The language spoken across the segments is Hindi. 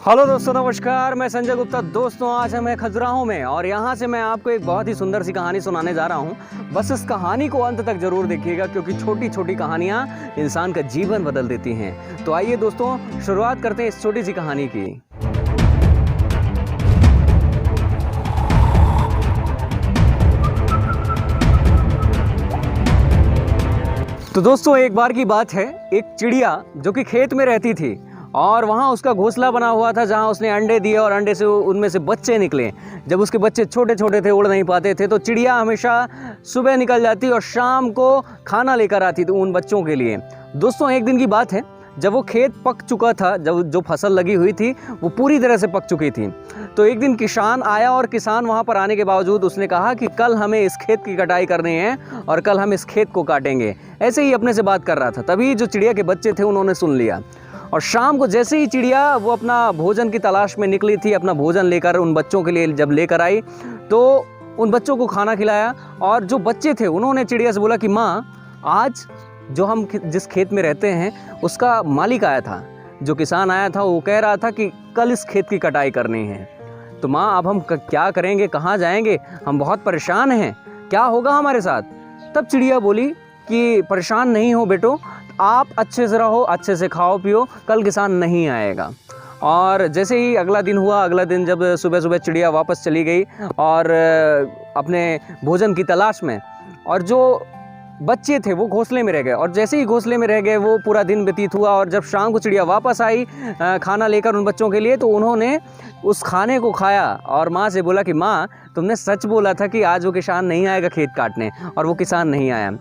हेलो दोस्तों, नमस्कार। मैं संजय गुप्ता। दोस्तों, आज हम हैं खजुराहो में और यहाँ से मैं आपको एक बहुत ही सुंदर सी कहानी सुनाने जा रहा हूँ। बस इस कहानी को अंत तक जरूर देखिएगा क्योंकि छोटी छोटी कहानियाँ इंसान का जीवन बदल देती हैं। तो आइए दोस्तों, शुरुआत करते हैं इस छोटी सी कहानी की। तो दोस्तों, एक बार की बात है, एक चिड़िया जो कि खेत में रहती थी और वहाँ उसका घोंसला बना हुआ था जहाँ उसने अंडे दिए और अंडे से उनमें से बच्चे निकले। जब उसके बच्चे छोटे छोटे थे, उड़ नहीं पाते थे, तो चिड़िया हमेशा सुबह निकल जाती और शाम को खाना लेकर आती थी उन बच्चों के लिए। दोस्तों, एक दिन की बात है, जब वो खेत पक चुका था, जब जो फसल लगी हुई थी वो पूरी तरह से पक चुकी थी, तो एक दिन किसान आया और किसान वहाँ पर आने के बावजूद उसने कहा कि कल हमें इस खेत की कटाई करनी है और कल हम इस खेत को काटेंगे। ऐसे ही अपने से बात कर रहा था, तभी जो चिड़िया के बच्चे थे उन्होंने सुन लिया। और शाम को जैसे ही चिड़िया वो अपना भोजन की तलाश में निकली थी, अपना भोजन लेकर उन बच्चों के लिए जब लेकर आई तो उन बच्चों को खाना खिलाया। और जो बच्चे थे उन्होंने चिड़िया से बोला कि माँ, आज जो हम जिस खेत में रहते हैं उसका मालिक आया था, जो किसान आया था, वो कह रहा था कि कल इस खेत की कटाई करनी है। तो माँ, अब हम क्या करेंगे, कहाँ जाएंगे, हम बहुत परेशान हैं, क्या होगा हमारे साथ। तब चिड़िया बोली कि परेशान नहीं हो बेटो, आप अच्छे से रहो, अच्छे से खाओ पियो, कल किसान नहीं आएगा। और जैसे ही अगला दिन हुआ, अगला दिन जब सुबह सुबह चिड़िया वापस चली गई और अपने भोजन की तलाश में, और जो बच्चे थे वो घोंसले में रह गए। और जैसे ही घोंसले में रह गए वो पूरा दिन व्यतीत हुआ और जब शाम को चिड़िया वापस आई खाना लेकर उन बच्चों के लिए, तो उन्होंने उस खाने को खाया और माँ से बोला कि माँ, तुमने सच बोला था कि आज वो किसान नहीं आएगा खेत काटने, और वो किसान नहीं आया।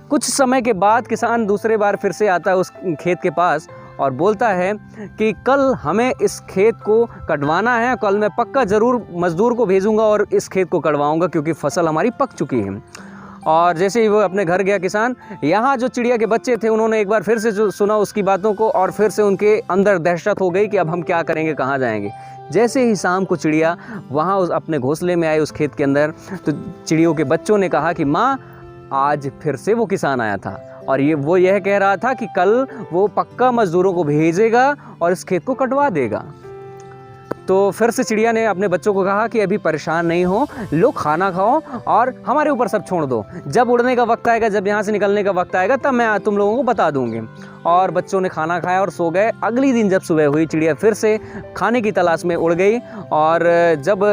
कुछ समय के बाद किसान दूसरे बार फिर से आता है उस खेत के पास और बोलता है कि कल हमें इस खेत को कटवाना है, कल मैं पक्का ज़रूर मज़दूर को भेजूंगा और इस खेत को कटवाऊंगा क्योंकि फसल हमारी पक चुकी है। और जैसे ही वो अपने घर गया किसान, यहाँ जो चिड़िया के बच्चे थे उन्होंने एक बार फिर से जो सुना उसकी बातों को, और फिर से उनके अंदर दहशत हो गई कि अब हम क्या करेंगे, कहाँ जाएंगे। जैसे ही शाम को चिड़िया वहाँ अपने घोंसले में आई उस खेत के अंदर, तो चिड़ियों के बच्चों ने कहा कि माँ, आज फिर से वो किसान आया था और वो यह कह रहा था कि कल वो पक्का मजदूरों को भेजेगा और इस खेत को कटवा देगा। तो फिर से चिड़िया ने अपने बच्चों को कहा कि अभी परेशान नहीं हो, लो खाना खाओ और हमारे ऊपर सब छोड़ दो, जब उड़ने का वक्त आएगा, जब यहाँ से निकलने का वक्त आएगा, तब मैं तुम लोगों को बता दूंगी। और बच्चों ने खाना खाया और सो गए। अगली दिन जब सुबह हुई, चिड़िया फिर से खाने की तलाश में उड़ गई और जब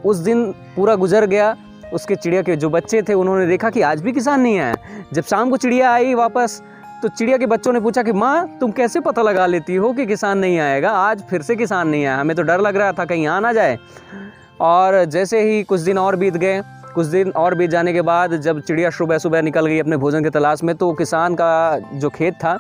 उस दिन पूरा गुजर गया, उसके चिड़िया के जो बच्चे थे उन्होंने देखा कि आज भी किसान नहीं आया। जब शाम को चिड़िया आई वापस, तो चिड़िया के बच्चों ने पूछा कि माँ, तुम कैसे पता लगा लेती हो कि किसान नहीं आएगा, आज फिर से किसान नहीं आया, हमें तो डर लग रहा था कहीं आ ना जाए। और जैसे ही कुछ दिन और बीत गए, कुछ दिन और बीत जाने के बाद जब चिड़िया सुबह सुबह निकल गई अपने भोजन की तलाश में, तो किसान का जो खेत था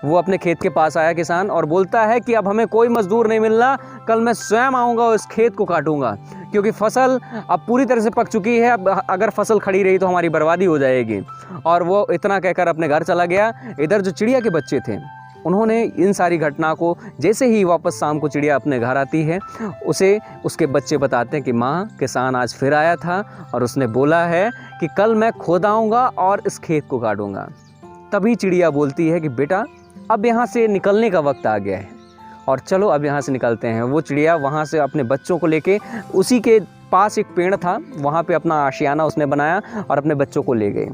वो अपने खेत के पास आया किसान, और बोलता है कि अब हमें कोई मजदूर नहीं मिल रहा, कल मैं स्वयं आऊँगा और इस खेत को काटूंगा क्योंकि फसल अब पूरी तरह से पक चुकी है, अब अगर फसल खड़ी रही तो हमारी बर्बादी हो जाएगी। और वो इतना कहकर अपने घर चला गया। इधर जो चिड़िया के बच्चे थे उन्होंने इन सारी घटना को, जैसे ही वापस शाम को चिड़िया अपने घर आती है, उसे उसके बच्चे बताते हैं कि माँ, किसान आज फिर आया था और उसने बोला है कि कल मैं खोद आऊँगा और इस खेत को काटूंगा। तभी चिड़िया बोलती है कि बेटा, अब यहाँ से निकलने का वक्त आ गया है और चलो अब यहाँ से निकलते हैं। वो चिड़िया वहाँ से अपने बच्चों को लेके, उसी के पास एक पेड़ था, वहाँ पे अपना आशियाना उसने बनाया और अपने बच्चों को ले गई।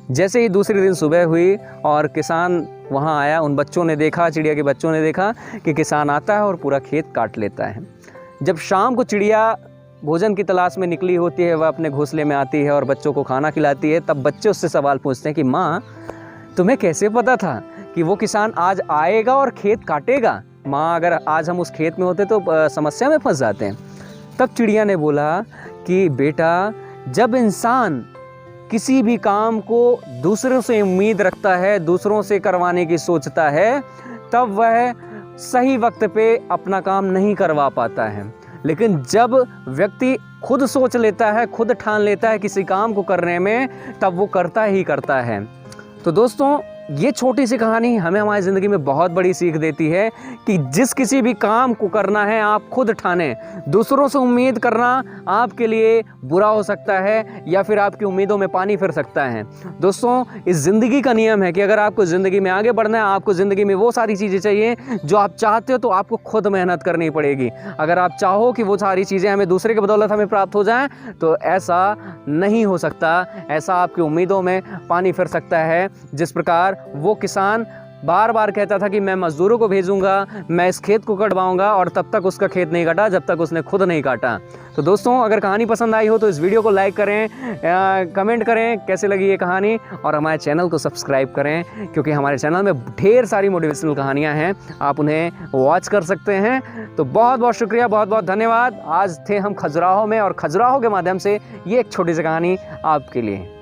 जैसे ही दूसरे दिन सुबह हुई और किसान वहाँ आया, उन बच्चों ने देखा, चिड़िया के बच्चों ने देखा कि किसान आता है और पूरा खेत काट लेता है। जब शाम को चिड़िया भोजन की तलाश में निकली होती है, वह अपने घोंसले में आती है और बच्चों को खाना खिलाती है, तब बच्चे उससे सवाल पूछते हैं कि माँ, तुम्हें कैसे पता था कि वो किसान आज आएगा और खेत काटेगा? माँ, अगर आज हम उस खेत में होते तो समस्या में फंस जाते हैं। तब चिड़िया ने बोला कि बेटा, जब इंसान किसी भी काम को दूसरों से उम्मीद रखता है, दूसरों से करवाने की सोचता है, तब वह सही वक्त पे अपना काम नहीं करवा पाता है। लेकिन जब व्यक्ति खुद सोच लेता है, खुद ठान लेता है किसी काम को करने में, तब वो करता ही करता है। तो दोस्तों, ये छोटी सी कहानी हमें हमारी ज़िंदगी में बहुत बड़ी सीख देती है कि जिस किसी भी काम को करना है आप खुद ठाने। दूसरों से उम्मीद करना आपके लिए बुरा हो सकता है या फिर आपकी उम्मीदों में पानी फिर सकता है। दोस्तों, इस ज़िंदगी का नियम है कि अगर आपको ज़िंदगी में आगे बढ़ना है, आपको ज़िंदगी में वो सारी चीज़ें चाहिए जो आप चाहते हो, तो आपको खुद मेहनत करनी पड़ेगी। अगर आप चाहो कि वो सारी चीज़ें हमें दूसरे के बदौलत हमें प्राप्त हो जाएं, तो ऐसा नहीं हो सकता। ऐसा आपकी उम्मीदों में पानी फिर सकता है। जिस प्रकार वो किसान बार बार कहता था कि मैं मजदूरों को भेजूंगा, मैं इस खेत को कटवाऊंगा, और तब तक उसका खेत नहीं कटा जब तक उसने खुद नहीं काटा। तो दोस्तों, अगर कहानी पसंद आई हो तो इस वीडियो को लाइक करें, कमेंट करें कैसे लगी ये कहानी, और हमारे चैनल को सब्सक्राइब करें, क्योंकि हमारे चैनल में ढेर सारी मोटिवेशनल कहानियाँ हैं, आप उन्हें वॉच कर सकते हैं। तो बहुत बहुत शुक्रिया, बहुत बहुत धन्यवाद। आज थे हम खजुराहो में, और खजुराहो के माध्यम से ये एक छोटी सी कहानी आपके लिए।